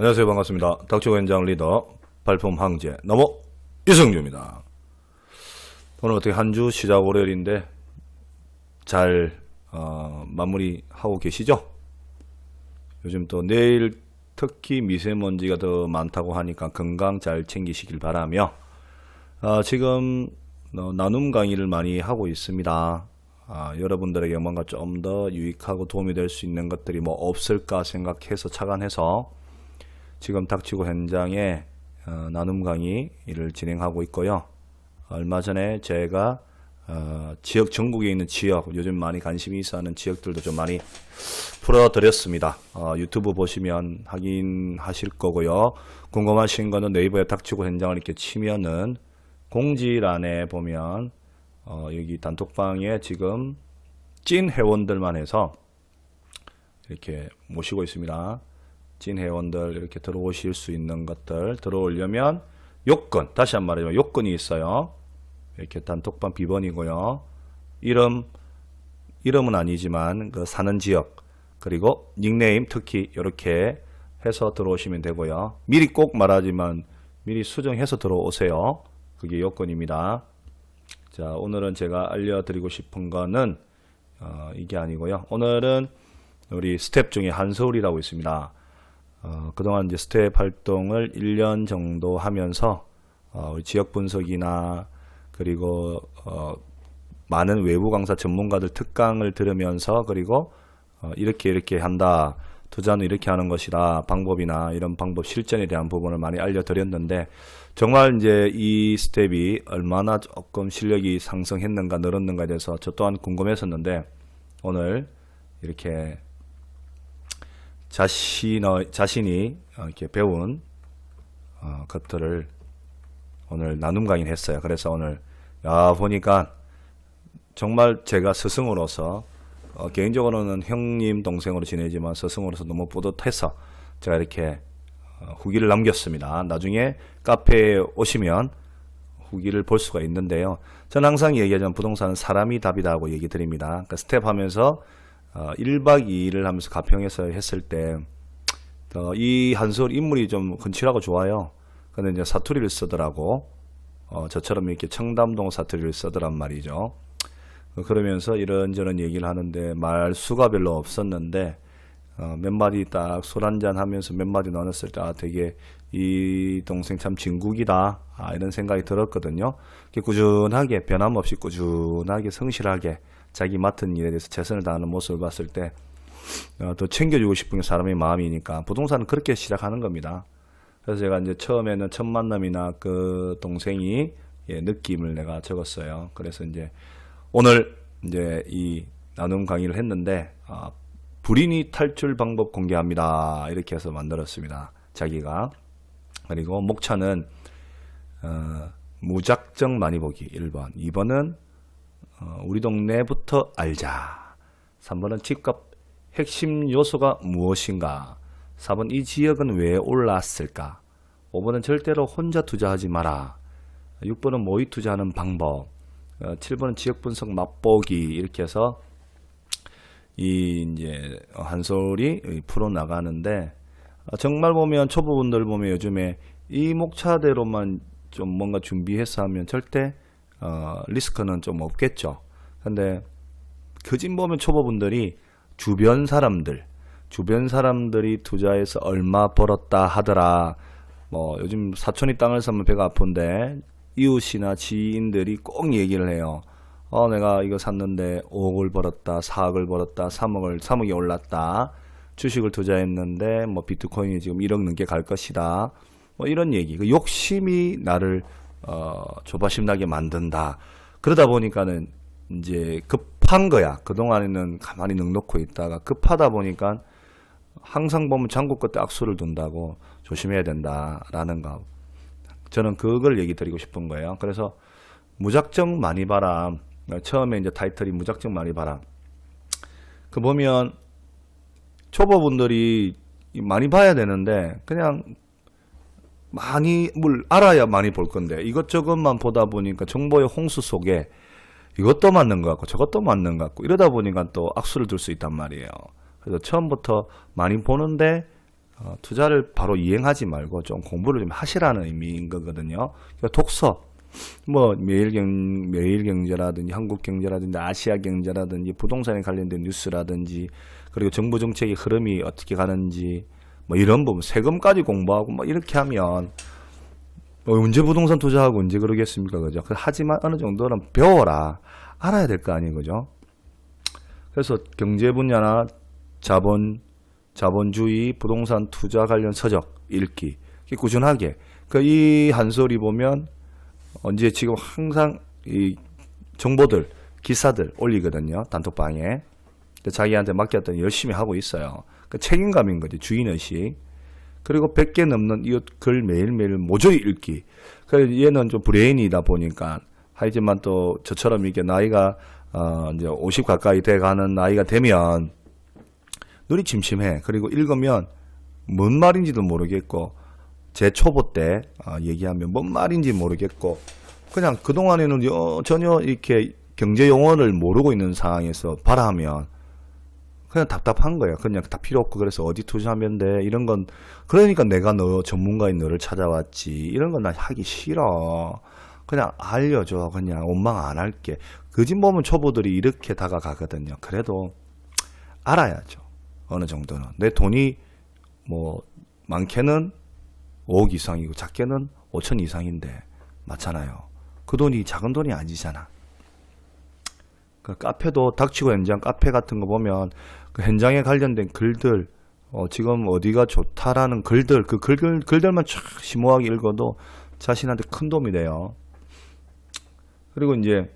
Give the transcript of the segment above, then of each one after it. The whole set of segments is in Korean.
안녕하세요. 반갑습니다. 닥치고 현장 리더 발품 황제 너모 이승주입니다. 오늘 어떻게 한 주 시작 월요일인데 잘 마무리하고 계시죠? 요즘 또 내일 특히 미세먼지가 더 많다고 하니까 건강 잘 챙기시길 바라며 지금 나눔 강의를 많이 하고 있습니다. 여러분들에게 뭔가 좀 더 유익하고 도움이 될 수 있는 것들이 뭐 없을까 생각해서 착안해서 지금 닥치고 현장에 나눔 강의를 진행하고 있고요. 얼마 전에 제가 지역 전국에 있는 지역 요즘 많이 관심이 있어 하는 지역들도 좀 많이 풀어드렸습니다. 유튜브 보시면 확인하실 거고요. 궁금하신 거는 네이버에 닥치고 현장을 이렇게 치면은 공지란에 보면 여기 단톡방에 지금 찐 회원들만 해서 이렇게 모시고 있습니다. 찐 회원들 이렇게 들어오실 수 있는 것들 들어오려면 요건, 다시 한 번 말하자면 요건이 있어요. 이렇게 단톡방 비번이고요. 이름은 아니지만 그 사는 지역 그리고 닉네임 특히 이렇게 해서 들어오시면 되고요. 미리 꼭 말하지만 미리 수정해서 들어오세요. 그게 요건입니다. 자, 오늘은 제가 알려드리고 싶은 거는 이게 아니고요. 오늘은 우리 스텝 중에 한서울이라고 있습니다. 그동안 이제 스텝 활동을 1년 정도 하면서 우리 지역 분석이나 그리고 많은 외부 강사 전문가들 특강을 들으면서 그리고 이렇게 한다. 투자는 이렇게 하는 것이다. 방법이나 이런 방법 실전에 대한 부분을 많이 알려드렸는데 정말 이제 이 스텝이 얼마나 조금 실력이 상승했는가 늘었는가에 대해서 저 또한 궁금했었는데 오늘 이렇게 자신이 이렇게 배운 것들을 오늘 나눔 강의를 했어요. 그래서 오늘 보니까 정말 제가 스승으로서 개인적으로는 형님 동생으로 지내지만 스승으로서 너무 뿌듯해서 제가 이렇게 후기를 남겼습니다. 나중에 카페에 오시면 후기를 볼 수가 있는데요. 저는 항상 얘기하자면 부동산은 사람이 답이다 하고 얘기 드립니다. 그러니까 스텝 하면서 1박 2일을 하면서 가평에서 했을 때 이 한서울 인물이 좀 근칠하고 좋아요. 근데 이제 사투리를 쓰더라고. 저처럼 이렇게 청담동 사투리를 쓰더란 말이죠. 그러면서 이런저런 얘기를 하는데 말수가 별로 없었는데 몇 마디 딱 술 한잔 하면서 몇 마디 나눴을 때 되게 이 동생 참 진국이다 이런 생각이 들었거든요. 꾸준하게 변함없이 꾸준하게 성실하게 자기 맡은 일에 대해서 최선을 다하는 모습을 봤을 때 더 챙겨주고 싶은 게 사람의 마음이니까 부동산은 그렇게 시작하는 겁니다. 그래서 제가 이제 처음에는 첫 만남이나 그 동생이 느낌을 내가 적었어요. 그래서 이제 오늘 이제 이 나눔 강의를 했는데 불인이 탈출 방법 공개합니다. 이렇게 해서 만들었습니다. 자기가. 그리고 목차는 무작정 많이 보기 1번. 2번은 우리 동네부터 알자. 3번은 집값 핵심 요소가 무엇인가. 4번 이 지역은 왜 올랐을까. 5번은 절대로 혼자 투자하지 마라. 6번은 모의 투자하는 방법. 7번은 지역 분석 맛보기. 이렇게 해서 이제 한솔이 풀어 나가는데 정말 보면 초보분들 보면 요즘에 이 목차대로만 좀 뭔가 준비해서 하면 절대 리스크는 좀 없겠죠. 근데 그진 보면 초보분들이 주변 사람들이 투자해서 얼마 벌었다 하더라. 뭐 요즘 사촌이 땅을 사면 배가 아픈데 이웃이나 지인들이 꼭 얘기를 해요. 내가 이거 샀는데 5억을 벌었다, 4억을 벌었다, 3억이 올랐다. 주식을 투자했는데 뭐 비트코인이 지금 1억 넘게 갈 것이다. 뭐 이런 얘기. 그 욕심이 나를 조바심나게 만든다. 그러다 보니까는 이제 급한 거야. 그동안에는 가만히 넉넉히 있다가 급하다 보니까 항상 보면 장구 끝에 악수를 둔다고 조심해야 된다라는 거. 저는 그걸 얘기 드리고 싶은 거예요. 그래서 무작정 많이 봐라. 처음에 이제 타이틀이 무작정 많이 봐라. 그 보면 초보분들이 많이 봐야 되는데 그냥 많이 뭘 알아야 많이 볼 건데 이것저것만 보다 보니까 정보의 홍수 속에 이것도 맞는 것 같고 저것도 맞는 것 같고 이러다 보니까 또 악수를 둘 수 있단 말이에요. 그래서 처음부터 많이 보는데 투자를 바로 이행하지 말고 좀 공부를 좀 하시라는 의미인 거거든요. 그러니까 독서, 뭐 매일경제라든지 한국경제라든지 아시아경제라든지 부동산에 관련된 뉴스라든지 그리고 정부 정책의 흐름이 어떻게 가는지 뭐 이런 부분 세금까지 공부하고 뭐 이렇게 하면 뭐 언제 부동산 투자하고 언제 그러겠습니까, 그죠? 하지만 어느 정도는 배워라, 알아야 될 거 아니에요, 그죠? 그래서 경제 분야나 자본주의, 부동산 투자 관련 서적 읽기 꾸준하게. 이 한솔이 보면 언제 지금 항상 이 정보들, 기사들 올리거든요, 단톡방에. 자기한테 맡겼더니 열심히 하고 있어요. 책임감인 거지, 주인의식. 그리고 100개 넘는 이 글 매일매일 모조리 읽기. 얘는 좀 브레인이다 보니까 하지만 또 저처럼 이게 나이가 이제 50 가까이 돼가는 나이가 되면 눈이 침침해. 그리고 읽으면 뭔 말인지도 모르겠고 제 초보 때 얘기하면 뭔 말인지 모르겠고 그냥 그동안에는 전혀 이렇게 경제 용어를 모르고 있는 상황에서 발화하면 그냥 답답한 거야. 그냥 다 필요 없고 그래서 어디 투자하면 돼 이런 건 그러니까 내가 너 전문가인 너를 찾아왔지. 이런 건 나 하기 싫어. 그냥 알려줘. 그냥 원망 안 할게. 그 집 보면 초보들이 이렇게 다가가거든요. 그래도 알아야죠. 어느 정도는. 내 돈이 뭐 많게는 5억 이상이고 작게는 5천 이상인데 맞잖아요. 그 돈이 작은 돈이 아니잖아. 그 카페도 닥치고 현장 카페 같은 거 보면 그 현장에 관련된 글들 지금 어디가 좋다라는 글들 그 글들만 쫙 심오하게 읽어도 자신한테 큰 도움이 돼요. 그리고 이제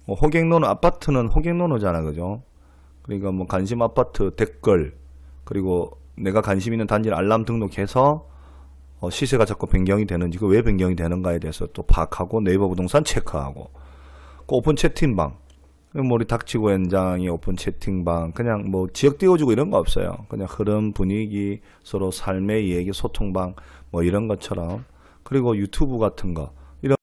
뭐 호갱노노 아파트는 호갱노노잖아, 그죠? 그러니까 뭐 관심 아파트 댓글 그리고 내가 관심 있는 단지를 알람 등록해서 시세가 자꾸 변경이 되는지 그 왜 변경이 되는가에 대해서 또 파악하고 네이버 부동산 체크하고 그 오픈 채팅방 뭐 우리 닥치고 현장이 오픈 채팅방 그냥 뭐 지역 띄워주고 이런 거 없어요. 그냥 흐름 분위기 서로 삶의 얘기 소통방 뭐 이런 것처럼 그리고 유튜브 같은 거 이런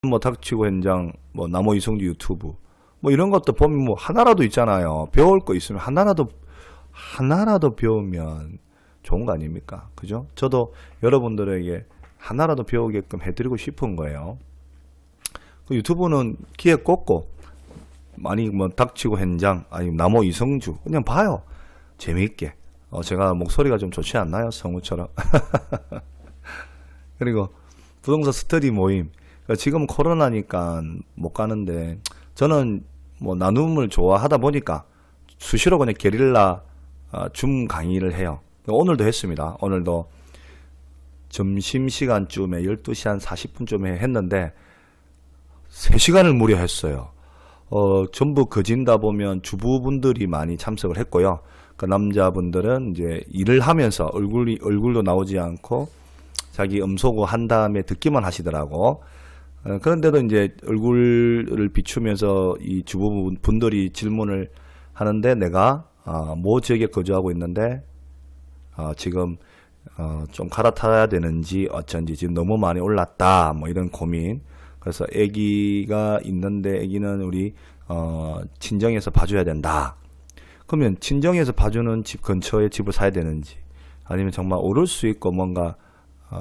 뭐 닥치고 현장 뭐 나무 이성주 유튜브 뭐 이런 것도 보면 뭐 하나라도 있잖아요. 배울 거 있으면 하나라도 배우면 좋은 거 아닙니까? 그죠? 저도 여러분들에게 하나라도 배우게끔 해드리고 싶은 거예요. 그 유튜브는 귀에 꽂고 많이 뭐 닥치고 현장 아니면 나무 이성주 그냥 봐요. 재미있게. 제가 목소리가 좀 좋지 않나요? 성우처럼. 그리고 부동산 스터디 모임. 지금 코로나니까 못 가는데 저는 뭐 나눔을 좋아하다 보니까 수시로 그냥 게릴라 줌 강의를 해요. 오늘도 했습니다. 오늘도 점심시간쯤에 12시 한 40분쯤에 했는데 3시간을 무려 했어요. 전부 거진다 보면 주부분들이 많이 참석을 했고요. 그 남자분들은 이제 일을 하면서 얼굴도 나오지 않고 자기 음소거 한 다음에 듣기만 하시더라고. 그런데도 이제 얼굴을 비추면서 이 주부분들이 질문을 하는데 내가 모 지역에 거주하고 있는데 지금 좀 갈아타야 되는지 어쩐지 지금 너무 많이 올랐다 뭐 이런 고민. 그래서 아기가 있는데 아기는 우리 친정에서 봐줘야 된다. 그러면 친정에서 봐주는 집 근처에 집을 사야 되는지 아니면 정말 오를 수 있고 뭔가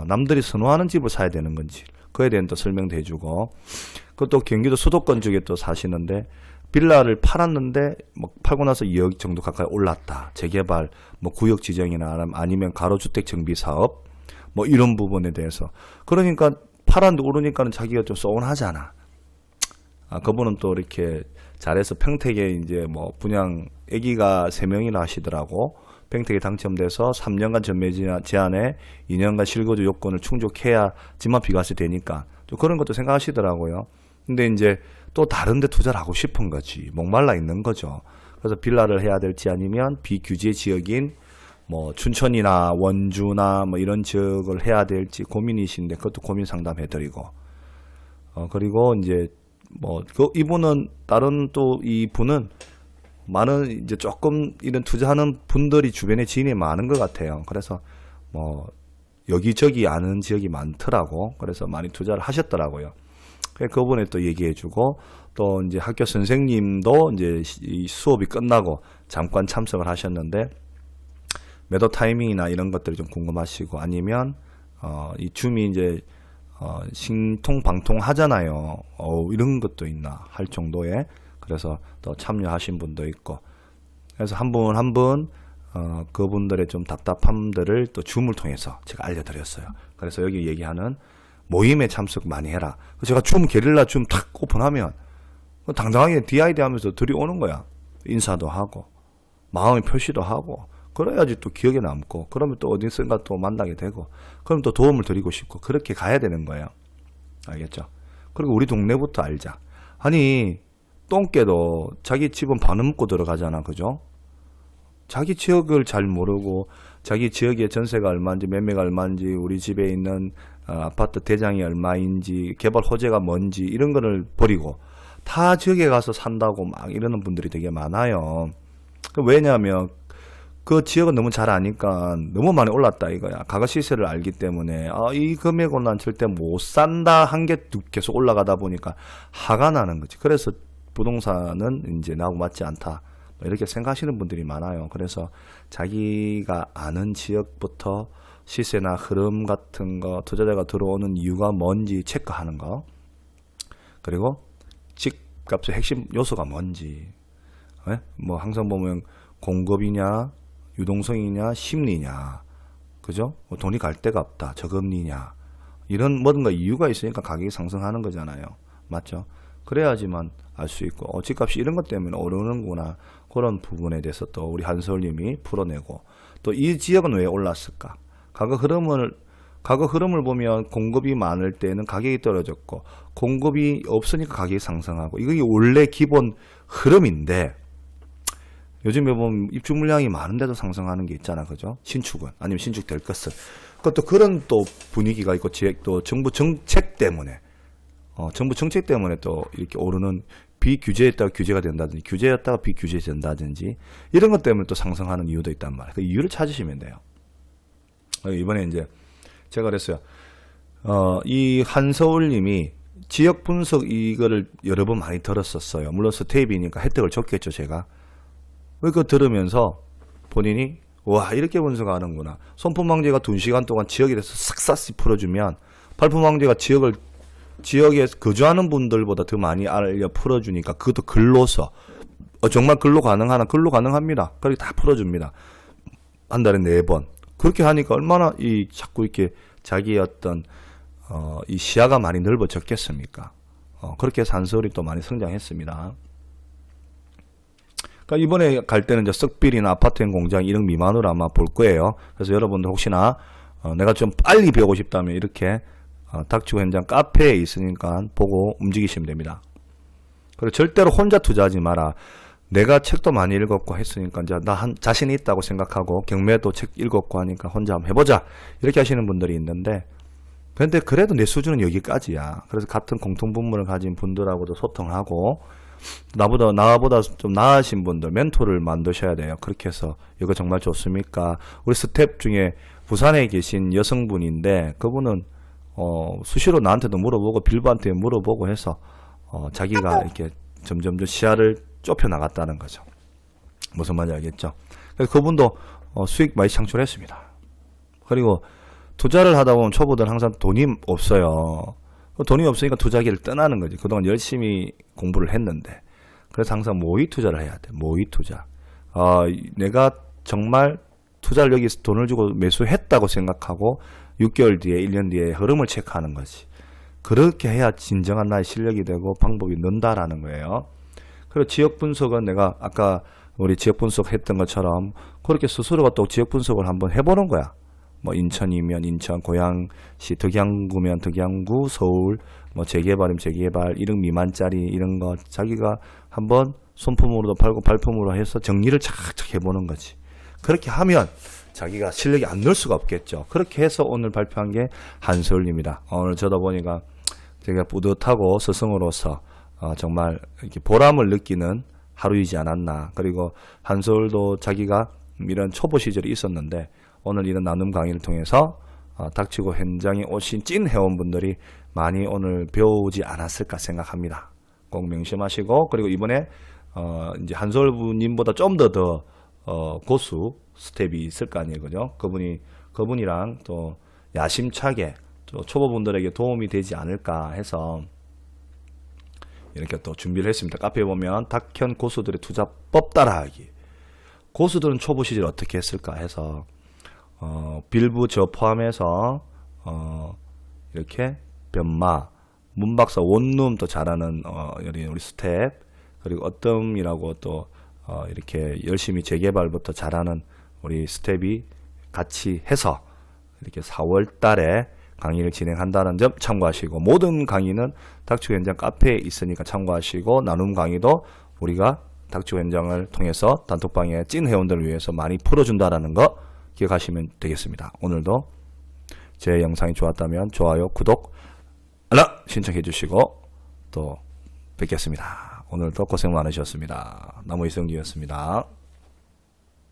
남들이 선호하는 집을 사야 되는 건지 그에 대한 또 설명도 해주고 그것도 경기도 수도권 쪽에 또 사시는데 빌라를 팔았는데 뭐 팔고 나서 2억 정도 가까이 올랐다. 재개발 뭐 구역 지정이나 아니면 가로주택 정비 사업 뭐 이런 부분에 대해서 그러니까 팔았는데 오르니까는 자기가 좀 서운하잖아. 그분은 또 이렇게 잘해서 평택에 이제 뭐 분양 아기가 3명이나 하시더라고. 평택에 당첨돼서 3년간 전매 제한에 2년간 실거주 요건을 충족해야지만 비과세 되니까 또 그런 것도 생각하시더라고요. 근데 이제 또 다른 데 투자를 하고 싶은 거지. 목말라 있는 거죠. 그래서 빌라를 해야 될지 아니면 비규제 지역인 뭐 춘천이나 원주나 뭐 이런 지역을 해야 될지 고민이신데 그것도 고민 상담해 드리고 그리고 이제 뭐 이분은 다른 또 이분은 많은 이제 조금 이런 투자하는 분들이 주변에 지인이 많은 것 같아요. 그래서 뭐 여기저기 아는 지역이 많더라고. 그래서 많이 투자를 하셨더라고요. 그분에 또 얘기해주고 또 이제 학교 선생님도 이제 이 수업이 끝나고 잠깐 참석을 하셨는데 매도 타이밍이나 이런 것들이 좀 궁금하시고 아니면 이 줌이 이제 신통방통 하잖아요. 이런 것도 있나 할 정도의 그래서 또 참여하신 분도 있고 그래서 한 분 한 분 그분들의 좀 답답함들을 또 줌을 통해서 제가 알려드렸어요. 그래서 여기 얘기하는 모임에 참석 많이 해라. 제가 줌 게릴라 줌 탁 오픈하면 당당하게 DID 하면서 들이오는 거야. 인사도 하고 마음의 표시도 하고 그래야지 또 기억에 남고 그러면 또 어디선가 또 만나게 되고 그럼 또 도움을 드리고 싶고 그렇게 가야 되는 거예요. 알겠죠? 그리고 우리 동네부터 알자. 아니 똥개도 자기 집은 반은 먹고 들어가잖아. 그죠? 자기 지역을 잘 모르고 자기 지역의 전세가 얼마인지 매매가 얼마인지 우리 집에 있는 아파트 대장이 얼마인지 개발 호재가 뭔지 이런 거를 버리고 타 지역에 가서 산다고 막 이러는 분들이 되게 많아요. 왜냐하면 그 지역은 너무 잘 아니까 너무 많이 올랐다 이거야. 가가 시세를 알기 때문에 이 금액으로 난 절대 못 산다 한 게 계속 올라가다 보니까 화가 나는 거지. 그래서 부동산은 이제 나하고 맞지 않다 이렇게 생각하시는 분들이 많아요. 그래서 자기가 아는 지역부터 시세나 흐름 같은 거 투자자가 들어오는 이유가 뭔지 체크하는 거 그리고 집값의 핵심 요소가 뭔지 뭐 항상 보면 공급이냐 유동성이냐 심리냐 그죠? 돈이 갈 데가 없다 저금리냐 이런 뭔가 이유가 있으니까 가격이 상승하는 거잖아요. 맞죠? 그래야지만 알 수 있고 집값이 이런 것 때문에 오르는구나 그런 부분에 대해서 또 우리 한서울님이 풀어내고 또 이 지역은 왜 올랐을까 가격 흐름을 보면 공급이 많을 때는 가격이 떨어졌고 공급이 없으니까 가격이 상승하고 이게 원래 기본 흐름인데 요즘에 보면 입주 물량이 많은데도 상승하는 게 있잖아. 그죠? 신축은 아니면 신축될 것을 그것도 그런 또 분위기가 있고 또 정부 정책 때문에 정부 정책 때문에 또 이렇게 오르는 비규제했다가 규제가 된다든지 규제였다가 비규제된다든지 이런 것 때문에 또 상승하는 이유도 있단 말이에요. 그 이유를 찾으시면 돼요. 이번에 이제 제가 그랬어요. 이 한서울님이 지역 분석 이거를 여러 번 많이 들었었어요. 물론 스텝이니까 혜택을 줬겠죠 제가. 그거 들으면서 본인이 와 이렇게 분석하는구나. 손품왕제가 2시간 동안 지역에 대해서 싹싹 풀어주면 발품왕제가 지역에 거주하는 분들보다 더 많이 알려 풀어주니까 그것도 글로서 정말 글로 가능합니다. 그렇게 다 풀어줍니다. 한 달에 4번 그렇게 하니까 얼마나 자꾸 이렇게 자기의 어떤 이 시야가 많이 넓어졌겠습니까? 그렇게 해서 한서울이 또 많이 성장했습니다. 그러니까 이번에 갈 때는 이제 썩빌이나 아파트형 공장 1억 미만으로 아마 볼 거예요. 그래서 여러분들 혹시나 내가 좀 빨리 배우고 싶다면 이렇게 닥치고 현장 카페에 있으니까 보고 움직이시면 됩니다. 그리고 절대로 혼자 투자하지 마라. 내가 책도 많이 읽었고 했으니까 이제 나 자신이 있다고 생각하고 경매도 책 읽었고 하니까 혼자 한번 해보자 이렇게 하시는 분들이 있는데 근데 그래도 내 수준은 여기까지야. 그래서 같은 공통분모를 가진 분들하고도 소통하고 나보다 좀 나으신 분들 멘토를 만드셔야 돼요. 그렇게 해서 이거 정말 좋습니까? 우리 스텝 중에 부산에 계신 여성분인데 그분은 수시로 나한테도 물어보고 빌브한테 물어보고 해서 자기가 이렇게 점점 시야를 좁혀 나갔다는 거죠. 무슨 말인지 알겠죠? 그래서 그분도 수익 많이 창출했습니다. 그리고 투자를 하다 보면 초보들 항상 돈이 없어요. 돈이 없으니까 투자기를 떠나는 거지. 그동안 열심히 공부를 했는데. 그래서 항상 모의 투자를 해야 돼. 모의 투자. 내가 정말 투자를 여기서 돈을 주고 매수했다고 생각하고 6개월 뒤에 1년 뒤에 흐름을 체크하는 거지. 그렇게 해야 진정한 나의 실력이 되고 방법이 는다라는 거예요. 그리고 지역 분석은 내가 아까 우리 지역 분석 했던 것처럼 그렇게 스스로가 또 지역 분석을 한번 해보는 거야. 뭐 인천이면 인천, 고양시, 덕양구면 덕양구, 서울, 뭐 재개발이면 재개발, 1억 미만짜리 이런 거 자기가 한번 손품으로도 팔고 발품으로 해서 정리를 착착 해보는 거지. 그렇게 하면 자기가 실력이 안 늘 수가 없겠죠. 그렇게 해서 오늘 발표한 게 한서울입니다. 오늘 저도 보니까 제가 뿌듯하고 스승으로서 정말 이렇게 보람을 느끼는 하루이지 않았나. 그리고 한서울도 자기가 이런 초보 시절이 있었는데 오늘 이런 나눔 강의를 통해서 닥치고 현장에 오신 찐 회원분들이 많이 오늘 배우지 않았을까 생각합니다. 꼭 명심하시고, 그리고 이번에 이제 한솔부님보다 좀 더 고수 스텝이 있을 거 아니에요, 그죠? 그분이랑 또 야심차게 또 초보분들에게 도움이 되지 않을까 해서 이렇게 또 준비를 했습니다. 카페에 보면 닥현 고수들의 투자법 따라하기. 고수들은 초보 시절 어떻게 했을까 해서 빌부 저 포함해서 이렇게 변마, 문박사 원룸도 잘하는 우리 스텝, 그리고 어뜸이라고 또 이렇게 열심히 재개발부터 잘하는 우리 스텝이 같이 해서 이렇게 4월 달에 강의를 진행한다는 점 참고하시고, 모든 강의는 닥치고 현장 카페에 있으니까 참고하시고, 나눔 강의도 우리가 닥치고 현장을 통해서 단톡방에 찐 회원들을 위해서 많이 풀어준다라는 거 기억하시면 되겠습니다. 오늘도 제 영상이 좋았다면 좋아요, 구독, 알람 신청해 주시고 또 뵙겠습니다. 오늘도 고생 많으셨습니다. 나무 이성기였습니다.